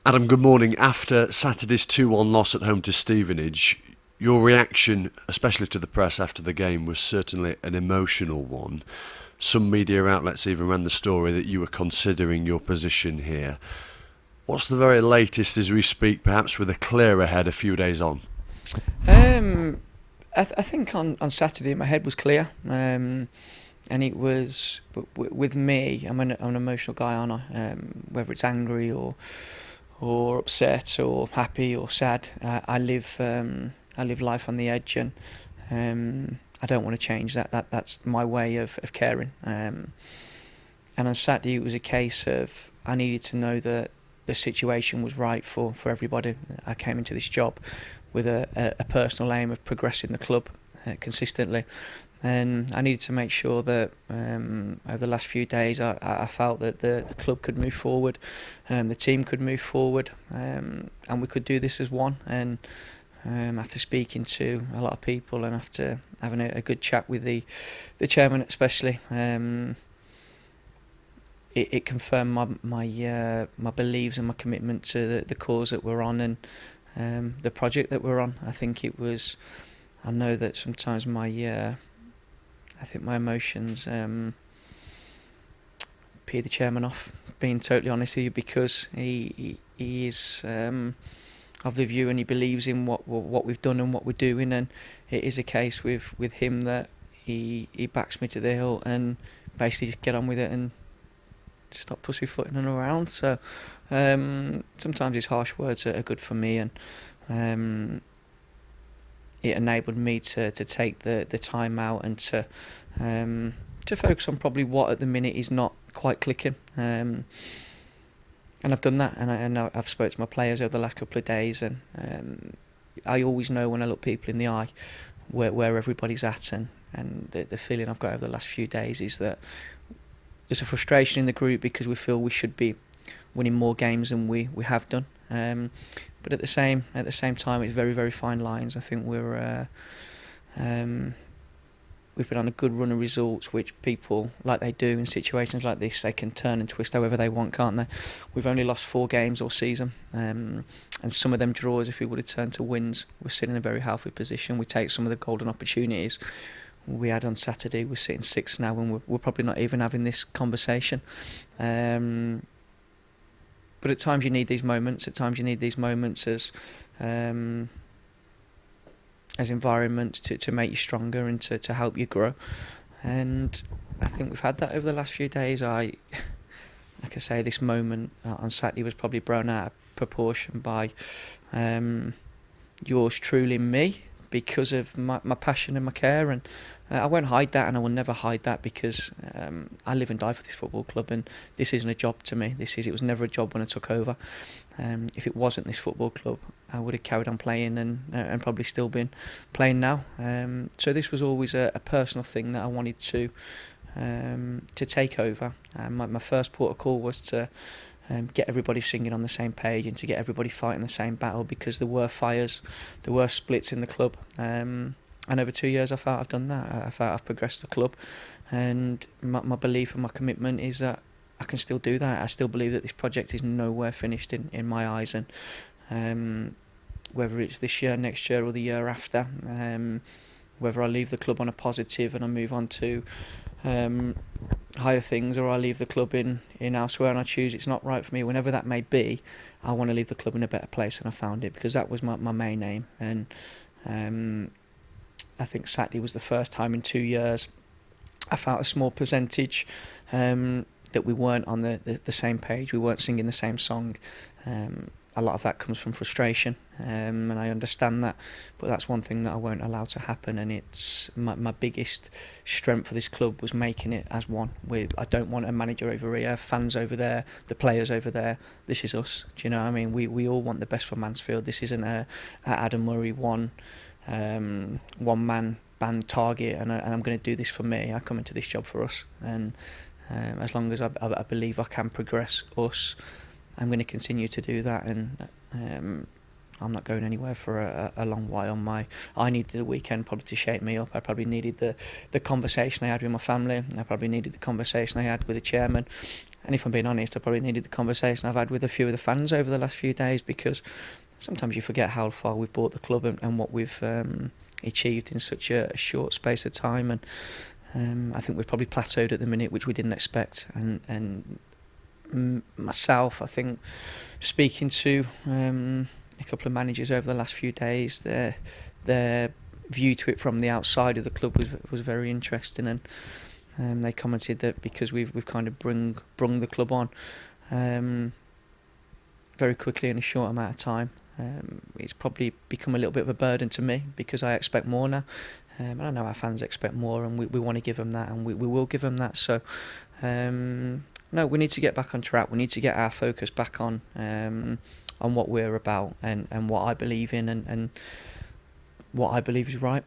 Adam, good morning. After Saturday's 2-1 loss at home to Stevenage, your reaction, especially to the press after the game, was certainly an emotional one. Some media outlets even ran the story that you were considering your position here. What's the very latest as we speak, perhaps with a clearer head a few days on? I think on Saturday my head was clear, and it was with me. I'm an emotional guy, aren't I? Whether it's angry or upset or happy or sad, I live life on the edge, and I don't want to change that. That's my way of caring. And on Saturday it was a case of I needed to know that the situation was right for everybody. I came into this job with a personal aim of progressing the club consistently, and I needed to make sure that over the last few days I felt that the club could move forward, the team could move forward, and we could do this as one. And after speaking to a lot of people and after having a good chat with the chairman especially, it confirmed my beliefs and my commitment to the cause that we're on and the project that we're on. I know that sometimes I think my emotions pee the chairman off, being totally honest with you, because he is of the view and he believes in what we've done and what we're doing, and it is a case with him that he backs me to the hill and basically just get on with it and stop pussyfooting around. So sometimes his harsh words are good for me, and it enabled me to take the time out and to focus on probably what at the minute is not quite clicking. And I've done that, and I've spoke to my players over the last couple of days, and I always know when I look people in the eye where everybody's at, and the feeling I've got over the last few days is that there's a frustration in the group because we feel we should be winning more games than we have done. But at the same time, it's very, very fine lines. I think we've been on a good run of results, which people, like they do in situations like this, they can turn and twist however they want, can't they? We've only lost 4 games all season, and some of them draws, if we would have turned to wins, we're sitting in a very healthy position. We take some of the golden opportunities we had on Saturday. We're sitting 6th now, and we're probably not even having this conversation. But at times you need these moments. As environments to make you stronger and to help you grow. And I think we've had that over the last few days. Like I say, this moment on Saturday was probably blown out of proportion by yours truly, me, because of my passion and my care, and I won't hide that, and I will never hide that, because I live and die for this football club, and this isn't a job to me. It was never a job when I took over. If it wasn't this football club, I would have carried on playing and probably still been playing now. So this was always a personal thing that I wanted to take over. My first port of call was to get everybody singing on the same page and to get everybody fighting the same battle, because there were fires, there were splits in the club, and over 2 years I felt I've done that. I felt I've progressed the club, and my belief and my commitment is that I can still do that. I still believe that this project is nowhere finished in my eyes, and whether it's this year, next year or the year after, whether I leave the club on a positive and I move on to higher things, or I leave the club in elsewhere and I choose it's not right for me, whenever that may be, I want to leave the club in a better place than I found it, because that was my main aim. And I think Saturday was the first time in 2 years I felt a small percentage that we weren't on the same page, we weren't singing the same song. A lot of that comes from frustration, and I understand that, but that's one thing that I won't allow to happen. And it's my biggest strength for this club was making it as one. I don't want a manager over here, fans over there, the players over there. This is us. Do you know what I mean? We all want the best for Mansfield. This isn't a Adam Murray one man band target, and I'm going to do this for me. I come into this job for us, and as long as I believe I can progress us, I'm going to continue to do that, and I'm not going anywhere for a long while. I needed the weekend probably to shake me up. I probably needed the conversation I had with my family. I probably needed the conversation I had with the chairman. And if I'm being honest, I probably needed the conversation I've had with a few of the fans over the last few days, because sometimes you forget how far we've brought the club and what we've achieved in such a short space of time. And I think we've probably plateaued at the minute, which we didn't expect. And myself, I think, speaking to a couple of managers over the last few days, their view to it from the outside of the club was very interesting, and they commented that because we've kind of brung the club on very quickly in a short amount of time, it's probably become a little bit of a burden to me, because I expect more now. And I know our fans expect more, and we want to give them that, and we will give them that. So no, we need to get back on track. We need to get our focus back on what we're about, and what I believe in, and what I believe is right.